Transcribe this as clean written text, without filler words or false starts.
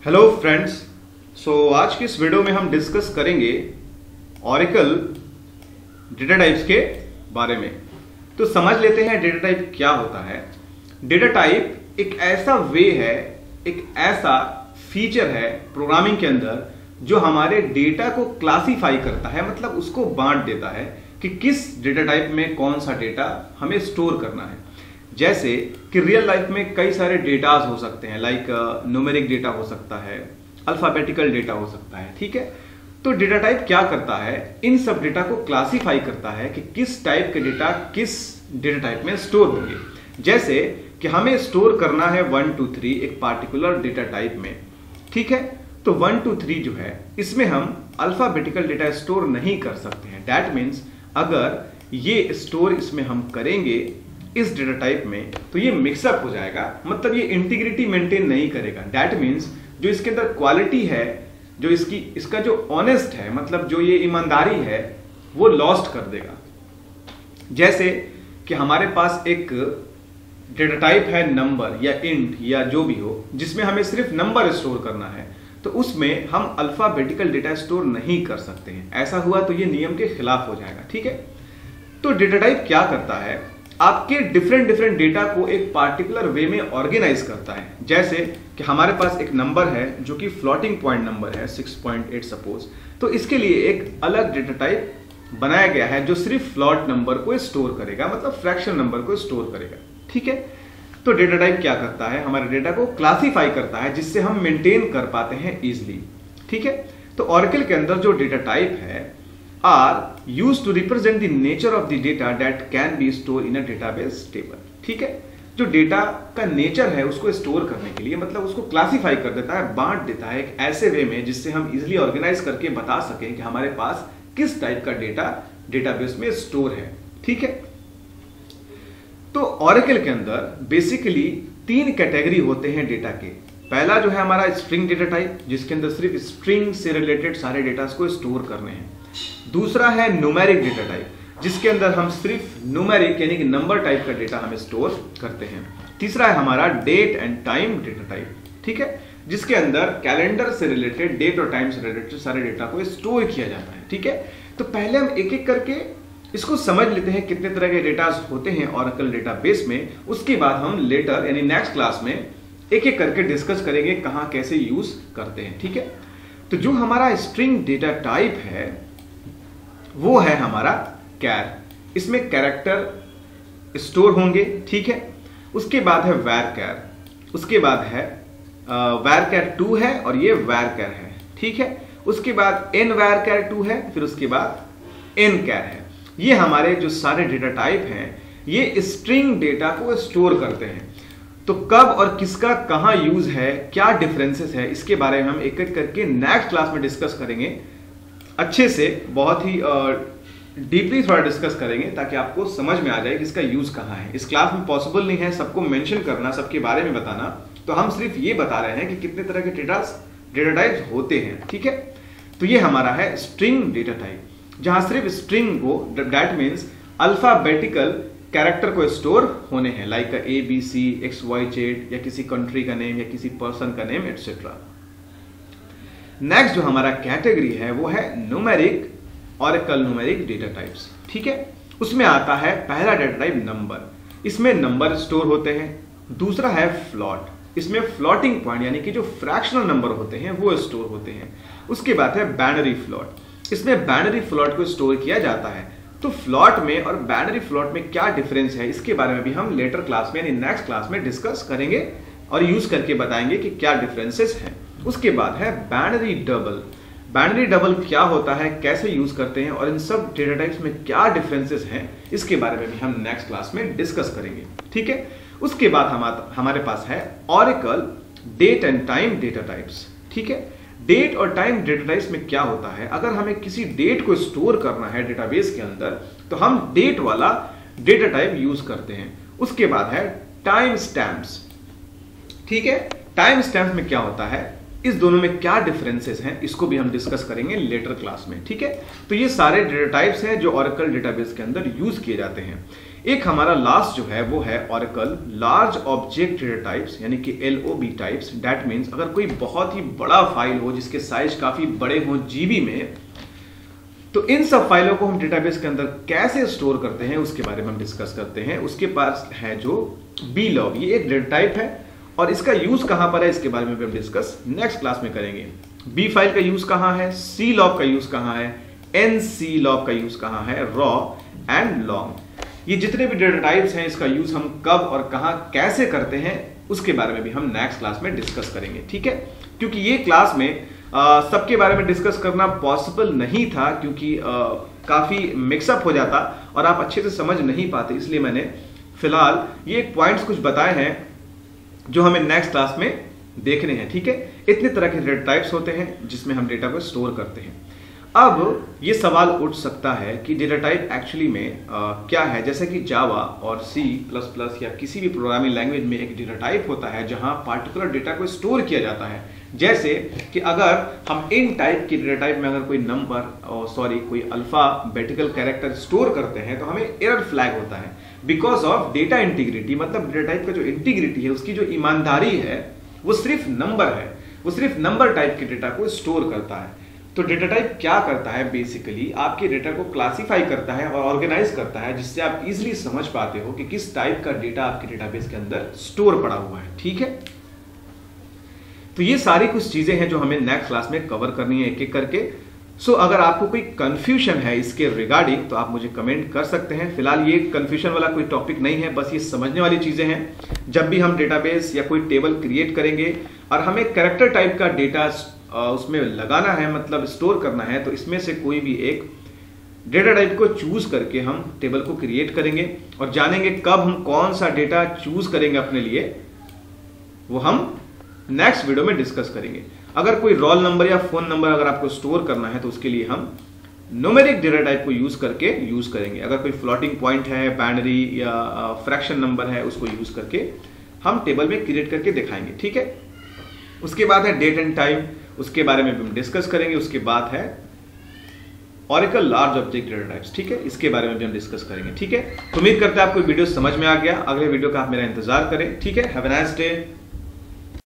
Hello friends. आज की इस वीडियो में हम डिस्कस करेंगे ओरेकल डेटा टाइप्स के बारे में। तो समझ लेते हैं डेटा टाइप क्या होता है। डेटा टाइप एक ऐसा वे है, एक ऐसा फीचर है प्रोग्रामिंग के अंदर जो हमारे डेटा को क्लासिफाई करता है, मतलब उसको बांट देता है कि किस डेटा टाइप में कौन सा डेटा हमें स्टोर करना है। जैसे कि रियल लाइफ में कई सारे डेटाज हो सकते हैं, लाइक न्यूमेरिक डेटा हो सकता है, अल्फाबेटिकल डेटा हो सकता है, ठीक है। तो डेटा टाइप क्या करता है, इन सब डेटा को क्लासिफाई करता है कि किस टाइप के डेटा किस डेटा टाइप में स्टोर होंगे। जैसे कि हमें स्टोर करना है 1 2 3 एक पार्टिकुलर डेटा टाइप में, ठीक है। तो 1 2 3 जो है इसमें हम अल्फाबेटिकल डेटा स्टोर नहीं कर सकते हैं। दैट मीन्स अगर ये स्टोर इसमें हम करेंगे इस डेटा टाइप में तो ये मिक्सअप हो जाएगा, मतलब ये इंटीग्रिटी मेंटेन नहीं करेगा। दैट मीन्स जो इसके अंदर क्वालिटी है, जो इसका जो ऑनेस्ट है, मतलब जो ये ईमानदारी है, वो लॉस्ट कर देगा। जैसे कि हमारे पास एक डेटा टाइप है नंबर या इंट या जो भी हो, जिसमें हमें सिर्फ नंबर स्टोर करना है, तो उसमें हम अल्फाबेटिकल डेटा स्टोर नहीं कर सकते हैं। ऐसा हुआ तो ये नियम के खिलाफ हो जाएगा, ठीक है। तो डेटा टाइप क्या करता है, आपके डिफरेंट डेटा को एक पार्टिकुलर वे में ऑर्गेनाइज करता है। जैसे कि हमारे पास एक नंबर है जो कि फ्लोटिंग पॉइंट नंबर है 6.8 सपोज, तो इसके लिए एक अलग डेटा टाइप बनाया गया है जो सिर्फ फ्लॉट नंबर को स्टोर करेगा, मतलब फ्रैक्शन नंबर को स्टोर करेगा, ठीक है। तो डेटा टाइप क्या करता है, हमारे डेटा को क्लासिफाई करता है जिससे हम मेंटेन कर पाते हैं इजिली, ठीक है। तो ओरेकल के अंदर जो डेटा टाइप है are used to represent the nature of the data that can be stored in a database table, ठीक है। जो डेटा का नेचर है उसको स्टोर करने के लिए, मतलब उसको क्लासिफाई कर देता है, बांट देता है एक ऐसे वे में जिससे हम इजिली ऑर्गेनाइज करके बता सकें कि हमारे पास किस टाइप का डेटा डेटाबेस में स्टोर है, ठीक है। तो ओरेकल के अंदर बेसिकली 3 कैटेगरी होते हैं डेटा के। पहला जो है हमारा स्ट्रिंग डेटा टाइप, जिसके अंदर सिर्फ स्ट्रिंग से रिलेटेड सारे डेटा को स्टोर करने हैं। दूसरा है न्यूमेरिक डेटा टाइप, जिसके अंदर हम सिर्फ न्यूमेरिक यानी कि नंबर टाइप का डेटा हमें स्टोर करते हैं। तीसरा है हमारा date and time data type, ठीक है, जिसके अंदर कैलेंडर से रिलेटेड, डेट और टाइम से रिलेटेड सारे डेटा को स्टोर किया जाता है, ठीक है। तो पहले हम एक एक करके इसको समझ लेते हैं कितने तरह के डेटा होते हैं ओरेकल डेटाबेस में। उसके बाद हम लेटर यानी नेक्स्ट क्लास में एक एक करके डिस्कस करेंगे कहां कैसे यूज करते हैं, ठीक है। तो जो हमारा स्ट्रिंग डेटा टाइप है वो है हमारा कैर। इसमें कैरेक्टर स्टोर होंगे, ठीक है। उसके बाद है वैर कैर, उसके बाद है वैर कैर 2 है और ये वैर कैर है, ठीक है। उसके बाद एन वैर कैर 2 है, फिर उसके बाद एन कैर है। ये हमारे जो सारे डेटा टाइप हैं ये स्ट्रिंग डेटा को स्टोर करते हैं। तो कब और किसका कहां यूज है, क्या डिफरेंसेस है, इसके बारे में हम एक एक करके नेक्स्ट क्लास में डिस्कस करेंगे। अच्छे से बहुत ही डीपली थोड़ा डिस्कस करेंगे ताकि आपको समझ में आ जाए कि इसका यूज कहाँ है। इस क्लास में पॉसिबल नहीं है सबको मेंशन करना, सबके बारे में बताना, तो हम सिर्फ ये बता रहे हैं कि कितने तरह के डेटा टाइप्स होते हैं, ठीक है। तो ये हमारा है स्ट्रिंग डेटा टाइप, जहां सिर्फ स्ट्रिंग को, दैट मीन्स अल्फाबेटिकल कैरेक्टर को स्टोर होने हैं, लाइक ABC, XYZ या किसी कंट्री का नेम या किसी पर्सन का नेम एटसेट्रा। नेक्स्ट जो हमारा कैटेगरी है वो है numeric, Oracle numeric data types, ठीक है। उसमें आता है पहला डेटा टाइप नंबर, इसमें नंबर स्टोर होते हैं। दूसरा है फ्लॉट, इसमें फ्लोटिंग पॉइंट यानी कि जो फ्रैक्शनल नंबर होते हैं वो स्टोर होते हैं। उसके बाद है बाइनरी फ्लॉट, इसमें बाइनरी फ्लॉट को स्टोर किया जाता है। तो फ्लॉट में और बाइनरी फ्लॉट में क्या डिफरेंस है इसके बारे में भी हम लेटर क्लास में यानी नेक्स्ट क्लास में डिस्कस करेंगे और यूज करके बताएंगे कि क्या डिफरेंसेस हैं। उसके बाद है बाइनरी डबल। बाइनरी डबल क्या होता है, कैसे यूज करते हैं और इन सब डेटा टाइप्स में क्या डिफरेंसेस हैं, इसके बारे में भी हम नेक्स्ट क्लास में डिस्कस करेंगे, ठीक है। उसके बाद हमारे पास है Oracle date and time data types, ठीक है। डेट और टाइम डेटा टाइप्स में क्या होता है, अगर हमें किसी डेट को स्टोर करना है डेटाबेस के अंदर तो हम डेट वाला डेटा टाइप यूज करते हैं। उसके बाद है टाइम स्टैम्प्स, ठीक है। टाइम स्टैम्प्स में क्या होता है, इस दोनों में क्या डिफरेंसेस हैं, इसको भी हम डिस्कस करेंगे लेटर क्लास में, ठीक है। तो ये सारे डेटा टाइप्स हैं जो ओरेकल डेटाबेस के अंदर यूज किए जाते हैं। एक हमारा लास्ट जो है वो है Oracle large object data types, यानी कि LOB टाइप्स। दैट मीन्स अगर कोई बहुत ही बड़ा फाइल हो जिसके साइज काफी बड़े हो जीबी में, तो इन सब फाइलों को हम डेटाबेस के अंदर कैसे स्टोर करते हैं उसके बारे में हम डिस्कस करते हैं। उसके पास है जो blog, ये एक डेटा टाइप है और इसका यूज कहां पर है इसके बारे में भी हम डिस्कस नेक्स्ट क्लास में करेंगे। B फाइल का यूज कहां है, C log का यूज कहां है, NC log का यूज कहां है, रॉ एंड लॉन्ग। ये जितने भी डेटा टाइप्स हैं इसका यूज हम कब और कहां कैसे करते हैं उसके बारे में भी हम नेक्स्ट क्लास में डिस्कस करेंगे, ठीक है। क्योंकि ये क्लास में सबके बारे में डिस्कस करना पॉसिबल नहीं था, क्योंकि काफी मिक्सअप हो जाता और आप अच्छे से समझ नहीं पाते, इसलिए मैंने फिलहाल ये पॉइंट्स कुछ बताए हैं जो हमें नेक्स्ट क्लास में देखने हैं, ठीक है। इतने तरह के डेटा टाइप्स होते हैं जिसमें हम डेटा को स्टोर करते हैं। अब ये सवाल उठ सकता है कि डेटा टाइप एक्चुअली में क्या है। जैसे कि जावा और C++ या किसी भी प्रोग्रामिंग लैंग्वेज में एक डेटा टाइप होता है जहां पार्टिकुलर डेटा को स्टोर किया जाता है। जैसे कि अगर हम इन टाइप की डेटा टाइप में अगर कोई नंबर कोई अल्फाबेटिकल कैरेक्टर स्टोर करते हैं तो हमें एरर फ्लैग होता है बिकॉज ऑफ डेटा इंटीग्रिटी। मतलब डेटा टाइप का जो इंटीग्रिटी है, उसकी जो ईमानदारी है, वो सिर्फ नंबर है, वो सिर्फ नंबर टाइप के डेटा को स्टोर करता है। तो डेटा टाइप क्या करता है, बेसिकली आपके डेटा को क्लासिफाई करता है और ऑर्गेनाइज करता है, जिससे आप इजीली समझ पाते हो कि किस टाइप का डेटा आपके डेटाबेस के अंदर स्टोर पड़ा हुआ है, ठीक है। तो ये सारी कुछ चीजें हैं जो हमें नेक्स्ट क्लास में कवर करनी है एक एक करके। सो अगर आपको कोई कंफ्यूजन है इसके रिगार्डिंग तो आप मुझे कमेंट कर सकते हैं। फिलहाल ये कंफ्यूजन वाला कोई टॉपिक नहीं है, बस ये समझने वाली चीजें हैं। जब भी हम डेटाबेस या कोई टेबल क्रिएट करेंगे और हमें कैरेक्टर टाइप का डेटा उसमें लगाना है, मतलब स्टोर करना है, तो इसमें से कोई भी एक डेटा टाइप को चूज करके हम टेबल को क्रिएट करेंगे और जानेंगे कब हम कौन सा डेटा चूज करेंगे अपने लिए, वो हम नेक्स्ट वीडियो में डिस्कस करेंगे। अगर कोई रोल नंबर या फोन नंबर अगर आपको स्टोर करना है तो उसके लिए हम न्यूमेरिक डेटा टाइप को यूज करेंगे। अगर कोई फ्लोटिंग पॉइंट है, बाइनरी या फ्रैक्शन नंबर है, उसको यूज करके हम टेबल में क्रिएट करके दिखाएंगे, ठीक है। उसके बाद है डेट एंड टाइम, उसके बारे में भी हम डिस्कस करेंगे। उसके बाद है Oracle large object data types, ठीक है, इसके बारे में भी हम डिस्कस करेंगे, ठीक है। तो उम्मीद करते हैं आपको वीडियो समझ में आ गया। अगले वीडियो का आप मेरा इंतजार करें, ठीक है। Have a nice day.